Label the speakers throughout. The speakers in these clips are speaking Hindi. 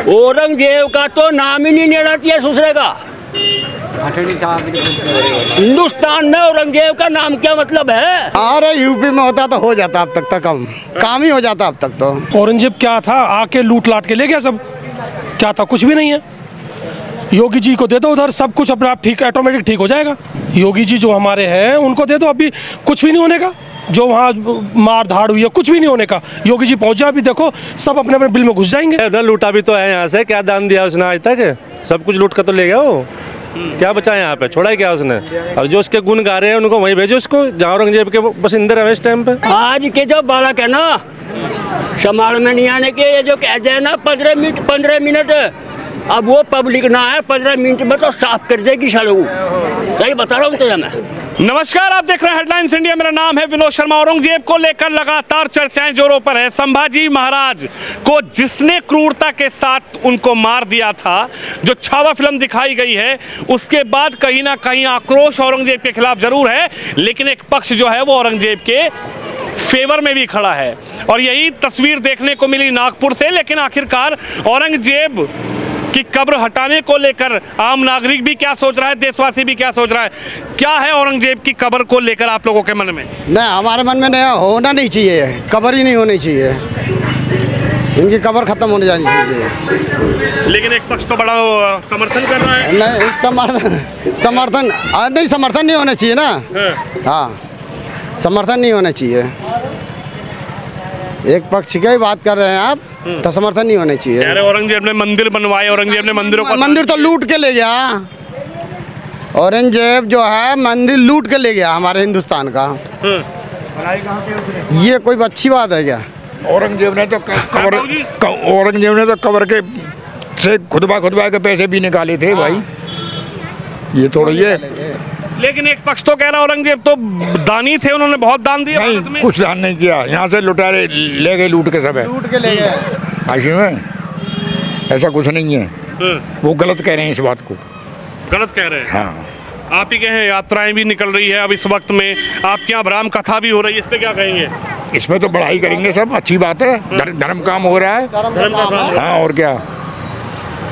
Speaker 1: औरंगजेब का तो नाम ही नहीं लेना चाहिए दूसरे का। हिंदुस्तान में औरंगजेब का नाम क्या मतलब है?
Speaker 2: अरे यूपी में होता तो हो जाता अब तक काम ही हो जाता अब तक तो।
Speaker 3: औरंगजेब क्या था, आके लूट लाट के ले गया सब। क्या था, कुछ भी नहीं है। योगी जी को दे दो उधर, सब कुछ अपने आप ठीक, ऑटोमेटिक ठीक हो जाएगा। योगी जी जो हमारे हैं उनको दे दो, अभी कुछ भी नहीं होने का। जो वहाँ मार धाड़ हुई है कुछ भी नहीं होने का। योगी जी पहुँच जाए, अभी देखो सब अपने अपने बिल में घुस जाएंगे।
Speaker 4: ना लूटा भी तो है यहाँ से, क्या दान दिया उसने आज तक? सब कुछ लूट कर तो ले गया वो। क्या बचा है यहाँ पे, छोड़ा है क्या उसने? और जो उसके गुण गा रहे हैं उनको वहीं भेजो, उसको जहाँ औरंगजेब के बसिंदे रहे इस टाइम पे।
Speaker 1: आज के जो बालक है ना, समाल में नहीं आने के, ये जो कहते हैं ना 15 मिनट, अब वो पब्लिक ना है 15 मिनट में तो साफ कर देगी सड़क। सही बता रहा हूँ तुझे मैं।
Speaker 5: नमस्कार, आप देख रहे हैं हेडलाइंस इंडिया। मेरा नाम है विनोद शर्मा। औरंगजेब को लेकर लगातार चर्चाएं जोरों पर है। संभाजी महाराज को जिसने क्रूरता के साथ उनको मार दिया था, जो छावा फिल्म दिखाई गई है, उसके बाद कहीं ना कहीं आक्रोश औरंगजेब के खिलाफ जरूर है, लेकिन एक पक्ष जो है वो औरंगजेब के फेवर में भी खड़ा है। और यही तस्वीर देखने को मिली नागपुर से। लेकिन आखिरकार औरंगजेब कि कब्र हटाने को लेकर आम नागरिक भी क्या सोच रहा है, देशवासी भी क्या सोच रहा है? क्या है औरंगजेब की कब्र को लेकर आप लोगों के मन में?
Speaker 2: नहीं, हमारे मन में नहीं, होना नहीं चाहिए, कब्र ही नहीं होनी चाहिए, इनकी कब्र खत्म होने जानी चाहिए।
Speaker 5: लेकिन एक पक्ष तो बड़ा समर्थन कर रहा है।
Speaker 2: नहीं, समर्थन नहीं होना चाहिए ना। हाँ, समर्थन नहीं होना चाहिए। एक पक्ष की बात कर रहे हैं आप, तो समर्थन नहीं होना चाहिए।
Speaker 5: अरे औरंगजेब ने मंदिर बनवाए, औरंगजेब ने मंदिरों को,
Speaker 2: मंदिर तो लूट के ले गया। औरंगजेब जो है मंदिर लूट के ले गया हमारे हिंदुस्तान का। ये कोई अच्छी बात है क्या?
Speaker 6: औरंगजेब ने तो कब्र के से खुदबा के पैसे भी निकाले थे भाई। ये थोड़ा ये।
Speaker 5: लेकिन एक पक्ष तो कह रहा औरंगजेब तो दानी थे, उन्होंने बहुत दान दिया।
Speaker 6: नहीं, कुछ दान नहीं किया। यहाँ से लुटारे ले गए, लूट के सब है,
Speaker 2: लूट के ले गए।
Speaker 6: ऐसे में ऐसा कुछ नहीं है। वो गलत कह रहे हैं, इस बात को
Speaker 5: गलत कह रहे हैं।
Speaker 6: हाँ,
Speaker 5: आप ही कहें, यात्राएं भी निकल रही है अब इस वक्त में, आपके यहाँ राम कथा भी हो रही है, इस पे क्या कहेंगे?
Speaker 6: इसमें तो बढ़ाई करेंगे सब, अच्छी बात है। धर्म काम हो रहा है।
Speaker 5: धर्म का काम।
Speaker 6: हाँ, और क्या।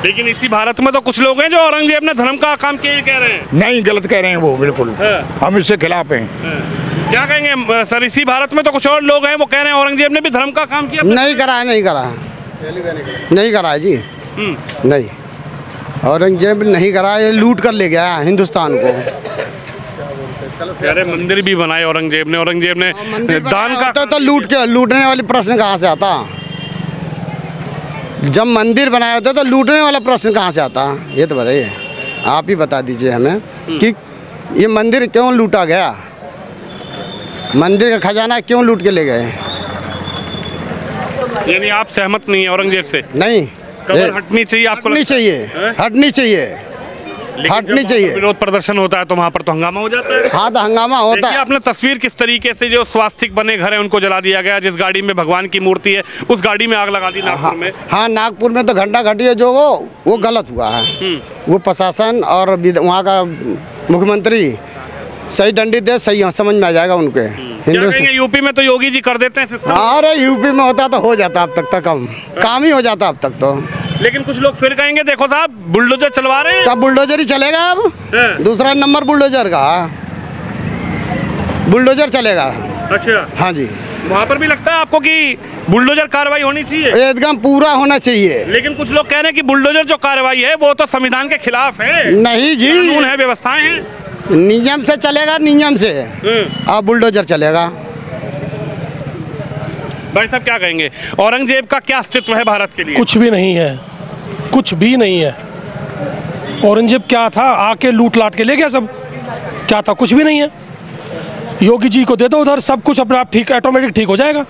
Speaker 5: लेकिन इसी भारत में तो कुछ लोग हैं जो औरंगजेब ने धर्म का काम किया कह रहे हैं।
Speaker 6: नहीं, गलत कह रहे हैं वो, बिल्कुल। हम इससे खिलाफ हैं।
Speaker 5: क्या कहेंगे सर? इसी भारत में तो कुछ और लोग हैं वो कह रहे हैं औरंगजेब ने भी धर्म का काम किया।
Speaker 2: नहीं करा है जी। नहीं, औरंगजेब नहीं करा, ये लूट कर ले गया हिंदुस्तान को।
Speaker 5: अरे मंदिर भी बनाए औरंगजेब ने दान का
Speaker 2: तो लूटने वाली प्रश्न कहाँ से आता? जब मंदिर बनाया होता तो लूटने वाला प्रश्न कहाँ से आता? ये तो बताइए, आप ही बता दीजिए हमें कि ये मंदिर क्यों लूटा गया, मंदिर का खजाना क्यों लूट के ले गए?
Speaker 5: यानी आप सहमत नहीं है औरंगजेब से?
Speaker 2: नहीं,
Speaker 5: कब्र हटनी चाहिए आपको?
Speaker 2: हटनी चाहिए। हटनी चाहिए।
Speaker 5: विरोध प्रदर्शन होता है तो वहाँ पर तो हंगामा हो जाता है।
Speaker 2: हाँ, तो हंगामा होता है।
Speaker 5: आपने तस्वीर किस तरीके से, जो स्वास्तिक बने घर हैं उनको जला दिया गया, जिस गाड़ी में भगवान की मूर्ति है उस गाड़ी में आग लगा दी नागपुर में।
Speaker 2: हाँ, नागपुर में तो घंटा घटी है जो वो गलत हुआ है। वो प्रशासन और वहाँ का मुख्यमंत्री सही दंडित दे, सही समझ में आ जाएगा उनके।
Speaker 5: हिंदुस्तान यूपी में तो योगी जी कर देते हैं।
Speaker 2: अरे यूपी में होता तो हो जाता अब तक काम ही हो जाता अब तक तो।
Speaker 5: लेकिन कुछ लोग फिर कहेंगे देखो साहब बुलडोजर चलवा रहे हैं।
Speaker 2: तब बुलडोजर ही चलेगा अब, दूसरा नंबर बुलडोजर का, बुलडोजर चलेगा।
Speaker 5: अच्छा,
Speaker 2: हाँ जी।
Speaker 5: वहाँ पर भी लगता है आपको कि बुलडोजर कार्रवाई होनी चाहिए?
Speaker 2: एकदम पूरा होना चाहिए।
Speaker 5: लेकिन कुछ लोग कह रहे हैं कि बुलडोजर जो कार्रवाई है वो तो संविधान के खिलाफ है।
Speaker 2: नहीं जी,
Speaker 5: कानून है, व्यवस्थाएं हैं,
Speaker 2: नियम से चलेगा, नियम से। अब बुलडोजर चलेगा।
Speaker 5: भाई साहब क्या कहेंगे, औरंगजेब का क्या अस्तित्व है भारत के लिए?
Speaker 3: कुछ भी नहीं है, कुछ भी नहीं है। औरंगजेब क्या था, आके लूट लाट के ले गया सब। क्या था, कुछ भी नहीं है। योगी जी को दे दो उधर, सब कुछ अपने आप ठीक, ऑटोमेटिक ठीक हो जाएगा।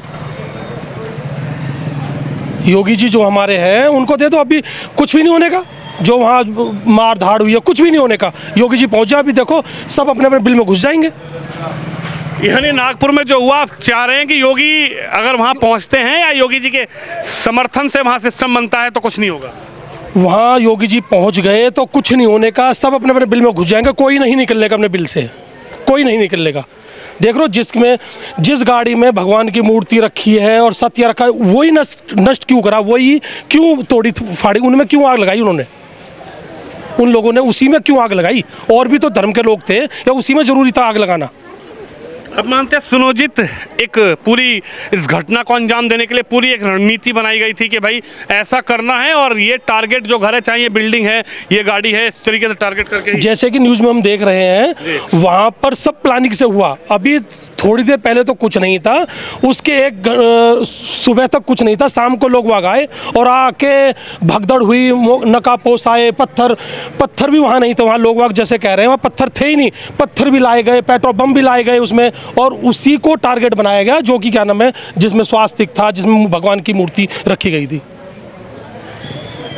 Speaker 3: योगी जी जो हमारे हैं उनको दे दो, अभी कुछ भी नहीं होने का। जो वहाँ मार धाड़ हुई है कुछ भी नहीं होने का। योगी जी पहुँच जाए, अभी देखो सब अपने अपने बिल में घुस जाएंगे।
Speaker 5: यानी नागपुर में जो हुआ, आप चाह रहे हैं कि योगी अगर वहाँ पहुँचते हैं या योगी जी के समर्थन से वहाँ सिस्टम बनता है तो कुछ नहीं होगा?
Speaker 3: वहाँ योगी जी पहुँच गए तो कुछ नहीं होने का, सब अपने अपने बिल में घुस जाएंगे। कोई नहीं निकलने का अपने बिल से, कोई नहीं निकलने का। देख लो जिस गाड़ी में भगवान की मूर्ति रखी है और सत्य रखा है, वही नष्ट क्यों करा, वही क्यों तोड़ी फाड़ी, उनमें क्यों आग लगाई उन्होंने, उन लोगों ने उसी में क्यों आग लगाई? और भी तो धर्म के लोग थे, या उसी में जरूरी था आग लगाना?
Speaker 5: अब मानते हैं सुनोजित, एक पूरी इस घटना को अंजाम देने के लिए पूरी एक रणनीति बनाई गई थी कि भाई ऐसा करना है और ये टारगेट जो घर है, चाहे ये बिल्डिंग है, ये गाड़ी है, इस तरीके से टारगेट करके
Speaker 3: जैसे कि न्यूज़ में हम देख रहे हैं वहाँ पर सब प्लानिंग से हुआ। अभी थोड़ी देर पहले तो कुछ नहीं था, उसके एक सुबह तक कुछ नहीं था, शाम को लोग वहाँ आए और आके भगदड़ हुई, नकापोश आए, पत्थर भी वहाँ नहीं थे, वहाँ लोग वहाँ जैसे कह रहे हैं वहाँ पत्थर थे ही नहीं, पत्थर भी लाए गए, पेट्रोल बम भी लाए गए उसमें, और उसी को टारगेट बनाया गया जो कि क्या नाम है, जिसमें स्वास्तिक था, जिसमें भगवान की मूर्ति रखी गई थी।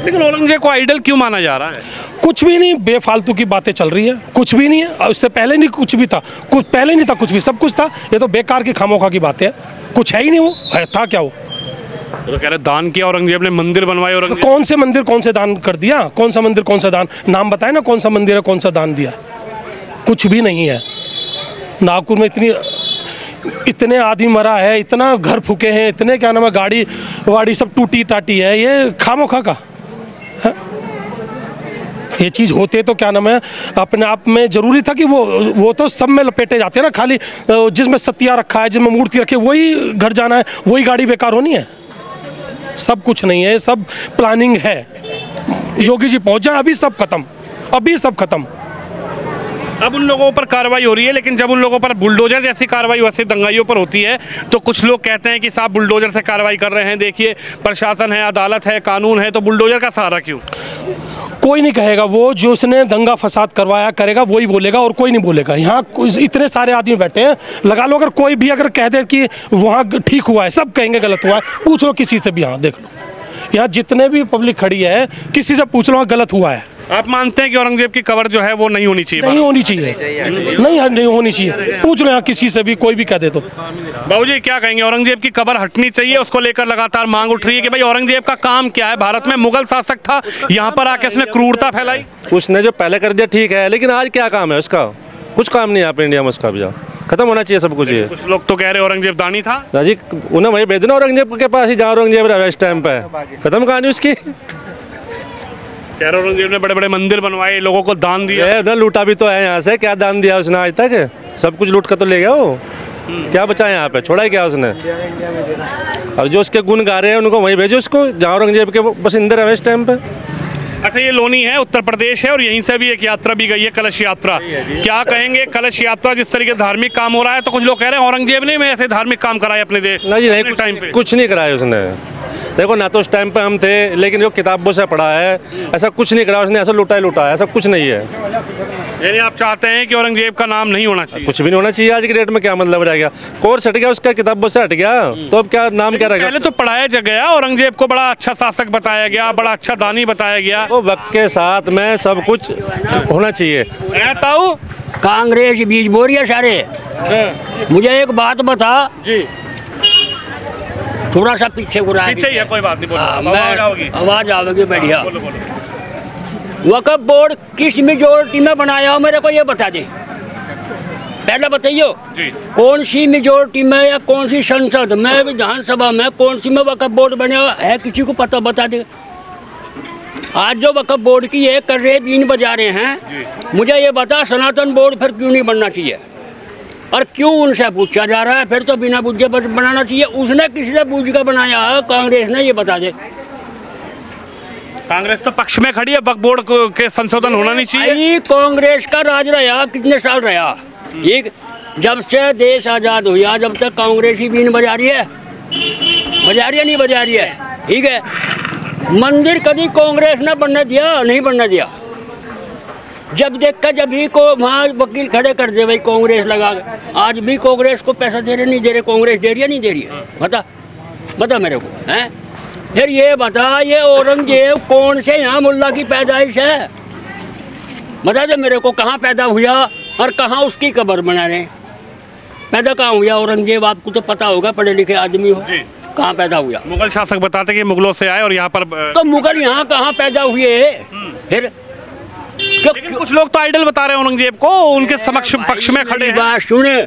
Speaker 5: लेकिन औरंगजेब को आइडल क्यों माना जा रहा है?
Speaker 3: कुछ भी नहीं, बेफालतू की बातें चल रही है, कुछ भी नहीं है। उससे पहले नहीं कुछ भी था, कुछ पहले नहीं था, कुछ भी, सब कुछ था। ये तो बेकार की खामोखा की बातें है, कुछ है ही नहीं, वो है था क्या? वो
Speaker 5: तो कह रहे दान किया औरंगजेब ने, मंदिर बनवाए औरंगजेब।
Speaker 3: कौन से मंदिर कौन से दान कर दिया? कौन सा मंदिर कौन सा दान? नाम बताए ना, कौन सा मंदिर है, कौन सा दान दिया? कुछ भी नहीं है। नागपुर में इतने आदमी मरा है, इतना घर फूके हैं, इतने क्या नाम है, गाड़ी वाड़ी सब टूटी टाटी है, ये खामोखा का है? ये चीज़ होते तो क्या नाम है, अपने आप में जरूरी था कि वो तो सब में लपेटे जाते हैं ना, खाली जिसमें सतिया रखा है, जिसमें मूर्ति रखी है, वही घर जाना है, वही गाड़ी बेकार होनी है। सब कुछ नहीं है, सब प्लानिंग है। योगी जी पहुंचा, अभी सब खत्म, अभी सब खत्म।
Speaker 5: अब उन लोगों पर कार्रवाई हो रही है, लेकिन जब उन लोगों पर बुलडोजर जैसी कार्रवाई वैसे दंगाइयों पर होती है तो कुछ लोग कहते हैं कि साहब बुलडोजर से कार्रवाई कर रहे हैं, देखिए प्रशासन है, अदालत है, कानून है, तो बुलडोजर का सहारा क्यों?
Speaker 3: कोई नहीं कहेगा, वो जो उसने दंगा फसाद करवाया करेगा वही बोलेगा, और कोई नहीं बोलेगा। यहाँ इतने सारे आदमी बैठे हैं, लगा लो अगर कोई भी अगर कह दे कि वहाँ ठीक हुआ है, सब कहेंगे गलत हुआ है। पूछ लो किसी से भी, यहाँ देख लो, यहाँ जितने भी पब्लिक खड़ी है, किसी से पूछ लो गलत हुआ है।
Speaker 5: आप मानते हैं कि औरंगजेब की कब्र जो है वो नहीं होनी चाहिए?
Speaker 3: नहीं होनी चाहिए, नहीं होनी चाहिए। पूछ लो यहाँ किसी से भी, कोई भी कह दे तो।
Speaker 5: बाबूजी क्या कहेंगे, औरंगजेब की कब्र हटनी चाहिए? उसको लेकर लगातार मांग उठ रही है कि भाई औरंगजेब का काम क्या है? भारत में मुगल शासक था, यहाँ पर आके उसने क्रूरता फैलाई।
Speaker 4: उसने जो पहले कर दिया ठीक है, लेकिन आज क्या काम है उसका? कुछ काम नहीं है यहाँ पे इंडिया में उसका भी। खत्म होना चाहिए सब कुछ। ये
Speaker 5: कुछ लोग तो कह रहे औरंगजेब दानी था
Speaker 4: जी, उन्हें वही भेज देना औरंगजेब के पास ही जहाँ औरंगजेब रहा इस टाइम पे। खत्म कहानी उसकी।
Speaker 5: औरंगजेब ने बड़े बड़े मंदिर बनवाए, लोगों को दान दिया।
Speaker 4: ना लूटा भी तो है यहाँ से, क्या दान दिया उसने आज तक? सब कुछ लूट कर तो ले गया वो। क्या बचा है यहाँ पे? छोड़ा ही क्या उसने? और जो उसके गुण गा रहे हैं उनको वहीं भेजो, उसको जहाँ औरंगजेब के बसिंदे रहे इस टाइम पे।
Speaker 5: अच्छा, ये लोनी है, उत्तर प्रदेश है, और यहीं से भी एक यात्रा भी गई है, कलश यात्रा। क्या कहेंगे, कलश यात्रा जिस तरीके धार्मिक काम हो रहा है, तो कुछ लोग कह रहे हैं औरंगजेब ने ऐसे धार्मिक काम कराए अपने देश?
Speaker 4: नहीं जी, नहीं, टाइम पे कुछ नहीं कराया उसने। देखो ना, तो उस टाइम पे हम थे, लेकिन जो किताबों से पढ़ा है ऐसा कुछ नहीं करा उसने, ऐसा लूटा ही लूटा है, ऐसा कुछ नहीं है।
Speaker 5: यानी आप चाहते हैं कि औरंगजेब का नाम नहीं होना चाहिए?
Speaker 4: कुछ भी नहीं होना चाहिए आज की डेट में। क्या मतलब रह गया? कोर्स हट गया उसका, किताबों से हट गया, तो अब क्या नाम क्या रहेगा?
Speaker 5: पहले तो पढ़ाया गया, औरंगजेब को बड़ा अच्छा शासक बताया गया, बड़ा अच्छा दानी बताया गया।
Speaker 4: वो वक्त के साथ में सब कुछ होना चाहिए।
Speaker 5: ताऊ
Speaker 1: कांग्रेस बीज बोरिया सारे। मुझे एक बात बता
Speaker 5: जी,
Speaker 1: थोड़ा सा पीछे घुरा,
Speaker 5: पीछे ही है, कोई बात नहीं, बोलो।
Speaker 1: आवाज आवेगी बढ़िया। वक्फ बोर्ड किस मेजोरिटी में बनाया हो, मेरे को ये बता दे, पहले बताइयो। कौन सी मेजोरिटी में या कौन सी संसद में, विधानसभा में, कौन सी में वक्फ बोर्ड बना है? किसी को पता बता दे। आज जो वक्फ बोर्ड की ये कर रहे दिन बजा रहे हैं, मुझे ये बता सनातन बोर्ड फिर क्यों नहीं बनना चाहिए? और क्यों उनसे पूछा जा रहा है? फिर तो बिना बुझे बस बनाना चाहिए। उसने किसने बूझ कर बनाया है? कांग्रेस ने, ये बता दे।
Speaker 5: कांग्रेस तो पक्ष में खड़ी है, वक्फ बोर्ड के संशोधन होना नहीं चाहिए।
Speaker 1: कांग्रेस का राज रहा, कितने साल रहा? एक जब से देश आजाद हुआ जब तक कांग्रेस ही बीन बजा रही है, नहीं बजा रही है, ठीक है। मंदिर कभी कांग्रेस ने बनने दिया? नहीं बनने दिया। जब देखा जब ही को वहाँ वकील खड़े कर दे, भाई कांग्रेस लगा। आज भी कांग्रेस को पैसा दे रहे नहीं दे रहे? कांग्रेस दे रही है नहीं दे रही है? बता मेरे को, हैं? फिर ये बता, ये औरंगजेब कौन से यहाँ मुल्ला की पैदाइश है? बता दे मेरे को, कहाँ पैदा हुआ और कहाँ उसकी कब्र बना रहे? पैदा कहाँ हुआ औरंगजेब? आपको तो पता होगा, पढ़े लिखे आदमी हो। कहाँ पैदा हुआ?
Speaker 5: मुगल शासक बताते कि मुगलों से आए और यहाँ पर।
Speaker 1: तो मुगल यहाँ कहाँ पैदा हुए? फिर
Speaker 5: लेकिन कुछ लोग तो आइडल बता रहे हैं औरंगजेब को, उनके समक्ष पक्ष में खड़े हैं।
Speaker 1: बात सुने,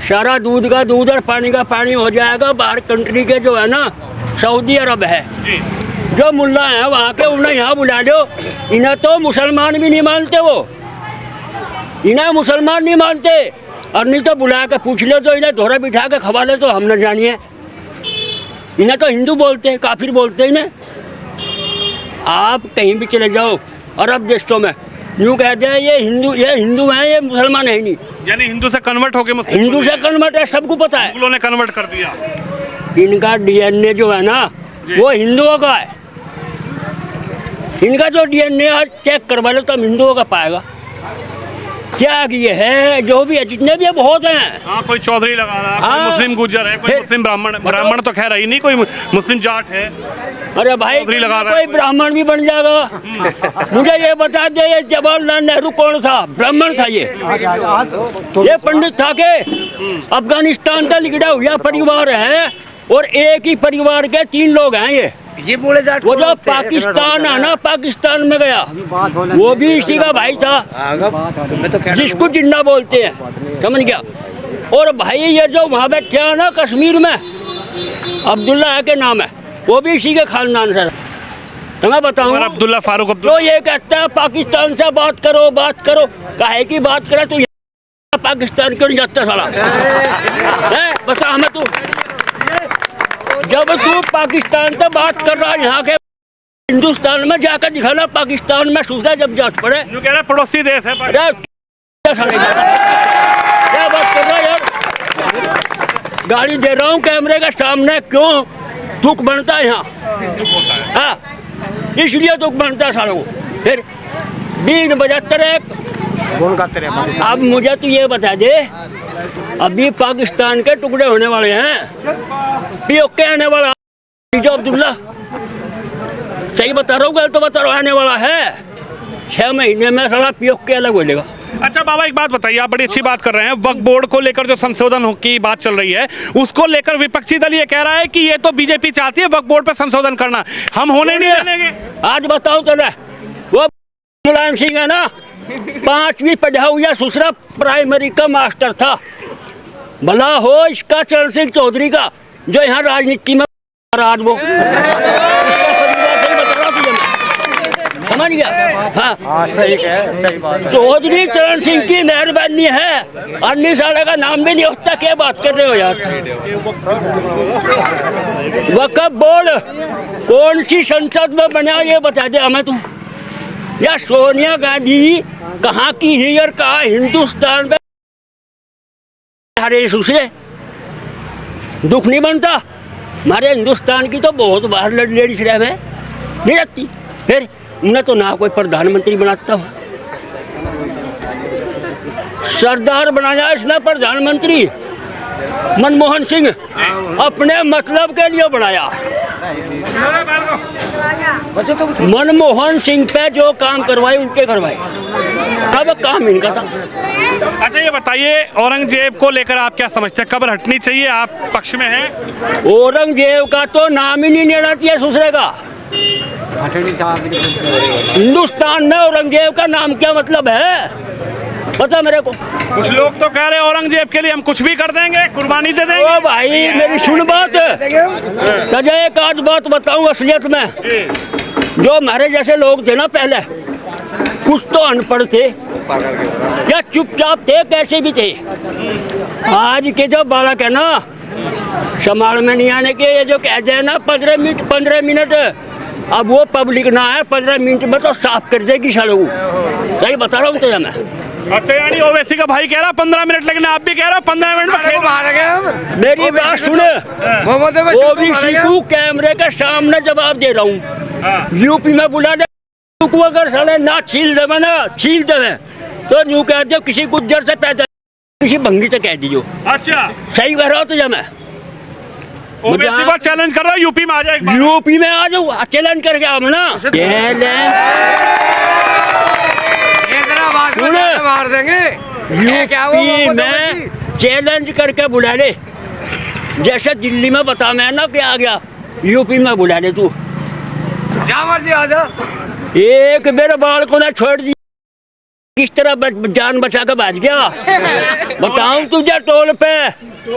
Speaker 1: सारा दूध का दूध और पानी का पानी हो जाएगा। बाहर कंट्री के जो है ना, सऊदी अरब है, जो मुल्ला हैं वहाँ के, उन्हें यहाँ बुला लो। इन्हें तो मुसलमान भी नहीं मानते, वो इन्हें मुसलमान नहीं मानते। और नहीं तो बुला के पूछ लो तो इन्हें धोरा बिठा के खवा ले तो हम न जानिए। इन्हें तो हिंदू बोलते हैं, काफिर बोलते हैं इन्हें। आप कहीं भी चले जाओ अरब देशों में, यूँ कहते हैं ये हिंदू हैं, ये मुसलमान है ही नहीं।
Speaker 5: यानी हिंदू से कन्वर्ट हो गए,
Speaker 1: हिंदू से कन्वर्ट है, सबको पता है।
Speaker 5: मुगलों ने कन्वर्ट कर दिया।
Speaker 1: इनका डीएनए जो है ना, वो हिंदुओं का है। इनका जो डीएनए आज चेक करवा लो तो हिंदुओं का पाएगा। क्या ये है, जो भी है, जितने भी है बहुत हैं।
Speaker 5: हाँ, कोई चौधरी लगा रहा है, कोई
Speaker 1: हाँ।
Speaker 5: मुस्लिम गुज्जर है, कोई मुस्लिम ब्राह्मण तो खैर है ही नहीं, कोई मुस्लिम जाट है।
Speaker 1: अरे भाई,
Speaker 5: चौधरी लगा रहा है
Speaker 1: कोई ब्राह्मण भी बन जाएगा। मुझे ये बता दे, ये जवाहरलाल नेहरू कौन था? ब्राह्मण था ये पंडित था के अफगानिस्तान का लिगड़ा हुआ परिवार है, और एक ही परिवार के 3 लोग हैं ये बोले जाट। वो जो पाकिस्तान है ना, पाकिस्तान में गया, वो भी इसी का भाई था, जिसको जिन्ना बोलते हैं, समझ गया। और भाई ये जो वहाँ बैठे हैं ना कश्मीर में, अब्दुल्ला के नाम है, वो भी इसी के खानदान से। तो मैं बताऊँ,
Speaker 5: अब्दुल्ला फारूक
Speaker 1: तो ये कहता है पाकिस्तान से बात करो, काहे की बात करे तू? पाकिस्तान क्यों नहीं जाता साला? बता हमें तू, जब तू पाकिस्तान से बात कर रहा है, यहाँ के हिंदुस्तान में जाकर दिखाना, पाकिस्तान में सूझा जब जाट पड़े।
Speaker 5: कह रहे पड़ोसी देश है।
Speaker 1: क्या बात कर रहा है यार? गाड़ी दे रहा हूँ कैमरे के सामने, क्यों दुख बनता है यहाँ? हाँ, इसलिए दुख बनता है सालों को। फिर 3:75 अब मुझे तो ये बता दे, अभी पाकिस्तान के टुकड़े होने वाले हैं, पीओके आने वाला जो अब्दुल्ला, सही बता रहा हूँ, गलत तो बता रहा हूँ, आने वाला है 6 महीने में साला पीओके अलग हो जाएगा।
Speaker 5: अच्छा बाबा, एक बात बताइए, आप बड़ी अच्छी बात कर रहे हैं। वक्फ बोर्ड को लेकर जो संशोधन की बात चल रही है, उसको लेकर विपक्षी दल ये कह रहा है कि ये तो बीजेपी चाहती है वक्फ बोर्ड पर संशोधन करना, हम होने नहीं देंगे।
Speaker 1: आज बताओ तो ना, वो मुलायम सिंह है ना, 5वीं पढ़ा हुआ दूसरा प्राइमरी का मास्टर था। भला हो इसका चरण सिंह चौधरी का, जो यहाँ राजनीति में आज वो समझ गया। हाँ सही बात। चौधरी चरण सिंह की मेहरबानी है, अन्य साले का नाम भी नहीं होता। क्या बात कर रहे हो यार? वक्फ बोर्ड कौन सी संसद में बना, ये बता दे हमें तू। या सोनिया गांधी कहाँ की ही और कहाँ हिंदुस्तान में हरे से दुख नहीं बनता? हमारे हिंदुस्तान की तो बहुत बाहर लेडीज रह में नहीं रखती। फिर उन्हें तो ना कोई प्रधानमंत्री बनाता हुआ, सरदार बनाया इसने प्रधानमंत्री मनमोहन सिंह, अपने मतलब के लिए बनाया। मनमोहन सिंह पे जो काम करवाए उल्टे करवाए, अब काम इनका था।
Speaker 5: अच्छा ये बताइए, औरंगजेब को लेकर आप क्या समझते हैं, कब्र हटनी चाहिए? आप पक्ष में हैं?
Speaker 1: औरंगजेब का तो नाम ही नहीं लेना चाहिए दूसरे का। हिंदुस्तान में औरंगजेब का नाम क्या मतलब है पता मेरे को?
Speaker 5: कुछ लोग तो कह रहे हैं औरंगजेब के लिए हम कुछ भी कर देंगे, कुर्बानी दे देंगे।
Speaker 1: ओ भाई मेरी सुन बात, तुझे एक आध बात बताऊं असलियत में। जो हमारे जैसे लोग थे ना पहले, कुछ तो अनपढ़ थे या चुपचाप थे, कैसे भी थे। आज के जो बालक है ना, संभाल में नहीं आने के, ये जो कहते हैं ना 15 मिनट, अब वो पब्लिक ना है 15 मिनट में तो साफ कर देगी सालों को। सही बता रहा हूँ तुझे मैं।
Speaker 5: अच्छा यानी ओवैसी का भाई कह रहा 15 मिनट, लेकिन आप भी कह रहे हो 15 मिनट में खेल मार गए।
Speaker 1: मेरी बात सुन, ओबीसी को कैमरे के सामने जवाब दे रहा हूँ। यूपी में बुला दे, अगर साले ना छील देवे ना, छील देवे तो यूँ कह दो किसी गुज्जर से पैदा, किसी भंगी से कह दीजिए।
Speaker 5: अच्छा
Speaker 1: सही कह रहा हो तुझे मैं।
Speaker 5: ओवैसी को चैलेंज कर रहा हूँ, यूपी में आ जाए,
Speaker 1: यूपी में आ जाओ, चैलेंज करके आओ ना।
Speaker 7: मार देंगे
Speaker 1: यूपी में चैलेंज करके बुला ले, जैसे दिल्ली में बता मैं ना क्या आ गया, यूपी में बुला ले तू,
Speaker 7: जहाँ मर्जी आ जा।
Speaker 1: एक मेरे बाल को ना छोड़ दी। किस तरह जान बचा कर भाग गया बताऊं तुझे टोल पे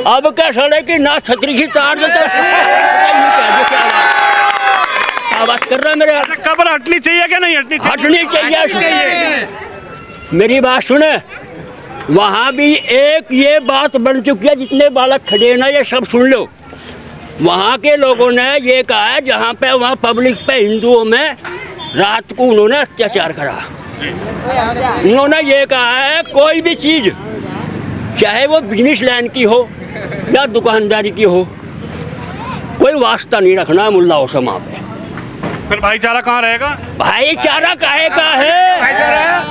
Speaker 1: अब क्या सड़े की ना छतरी की तार देता क्या बात कर रहा है मेरे
Speaker 5: कब्र हटनी चाहिए क्या नहीं हटनी
Speaker 1: हटनी चाहिए मेरी बात सुने वहाँ भी एक ये बात बन चुकी है जितने बालक खड़े हैं ना ये सब सुन लो वहाँ के लोगों ने ये कहा है जहाँ पे वहाँ पब्लिक पे हिंदुओं में रात को उन्होंने अत्याचार करा उन्होंने ये कहा है कोई भी चीज़ चाहे वो बिजनेस लाइन की हो या दुकानदारी की हो कोई वास्ता नहीं रखना मुल्ला ओसमा पे
Speaker 5: फिर भाईचारा कहाँ रहेगा
Speaker 1: भाईचारा काहे का है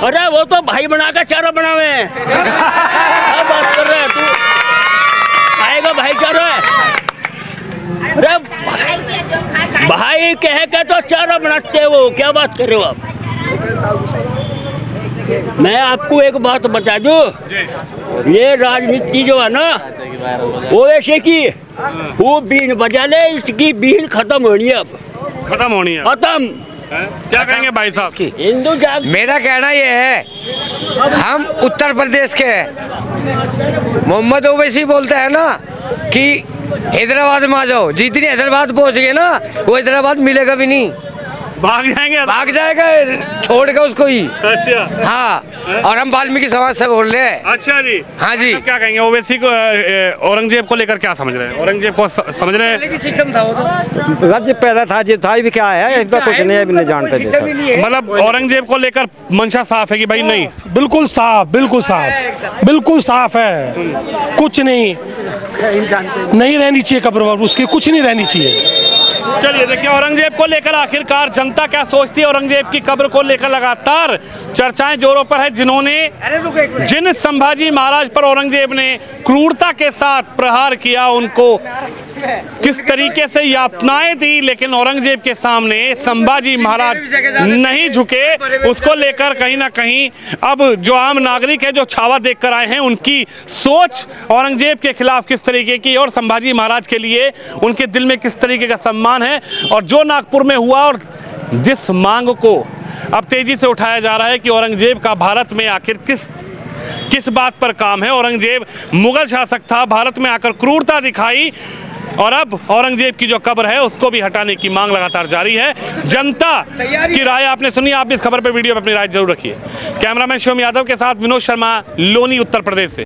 Speaker 1: अरे वो तो भाई बना कर चारा बनावे क्या बात कर रहे है तू काहे का भाईचारा अरे भाई कह के तो चारा बनाते वो क्या बात कर रहे हो आप मैं आपको एक बात बता दूं ये राजनीति जो है ना वो ऐसे की वो बीन बजा ले इसकी बीन खत्म होनी है अब
Speaker 5: खत्म होनी है
Speaker 1: खत्म
Speaker 5: क्या कहेंगे भाई साहब
Speaker 1: हिंदू जाग
Speaker 7: मेरा कहना ये है हम उत्तर प्रदेश के हैं मोहम्मद ओवैसी बोलते हैं ना कि हैदराबाद में आ जाओ जितनी हैदराबाद पहुंच गए ना वो हैदराबाद मिलेगा भी नहीं
Speaker 5: भाग जाएंगे
Speaker 7: भाग जाएगा छोड़ के उसको ही
Speaker 5: अच्छा
Speaker 7: हाँ और हम वाल्मीकि समाज से बोल रहे हैं
Speaker 5: अच्छा जी
Speaker 7: हाँ जी
Speaker 5: तो क्या कहेंगे ओवैसी को औरंगजेब को लेकर क्या समझ रहे हैं औरंगजेब को समझ रहे हैं
Speaker 7: सिस्टम था वो तो
Speaker 8: राज्य पैदा था जो था भी क्या है इतना कुछ नहीं अभी नहीं जानते थे
Speaker 7: सिस्टम ही नहीं है।
Speaker 5: मतलब औरंगजेब को लेकर मंशा साफ है कि भाई नहीं
Speaker 3: बिल्कुल साफ बिल्कुल साफ है कुछ नहीं रहनी चाहिए कब्र उसकी कुछ नहीं रहनी चाहिए
Speaker 5: चलिए देखिए औरंगजेब को लेकर आखिरकार जनता क्या सोचती है औरंगजेब की कब्र को लेकर लगातार चर्चाएं जोरों पर है जिन संभाजी महाराज पर औरंगजेब ने क्रूरता के साथ प्रहार किया उनको किस तरीके से यातनाएं दी लेकिन औरंगजेब के सामने संभाजी महाराज नहीं झुके उसको लेकर कहीं ना कहीं अब जो आम नागरिक है जो छावा देखकर आए हैं उनकी सोच औरंगजेब के खिलाफ किस तरीके की और संभाजी महाराज के लिए उनके दिल में किस तरीके का सम्मान है और जो नागपुर में हुआ और जिस मांग को अब तेजी से उठाया जा रहा है कि औरंगजेब का भारत में आखिर किस बात पर काम है। औरंगजेब मुगल शासक था भारत में आकर क्रूरता दिखाई और अब औरंगजेब की जो कब्र है उसको भी हटाने की मांग लगातार जारी है। जनता की राय आपने सुनी आप भी इस खबर पर वीडियो पर अपनी राय जरूर रखिए। कैमरामैन शिवम यादव के साथ विनोद शर्मा लोनी उत्तर प्रदेश से।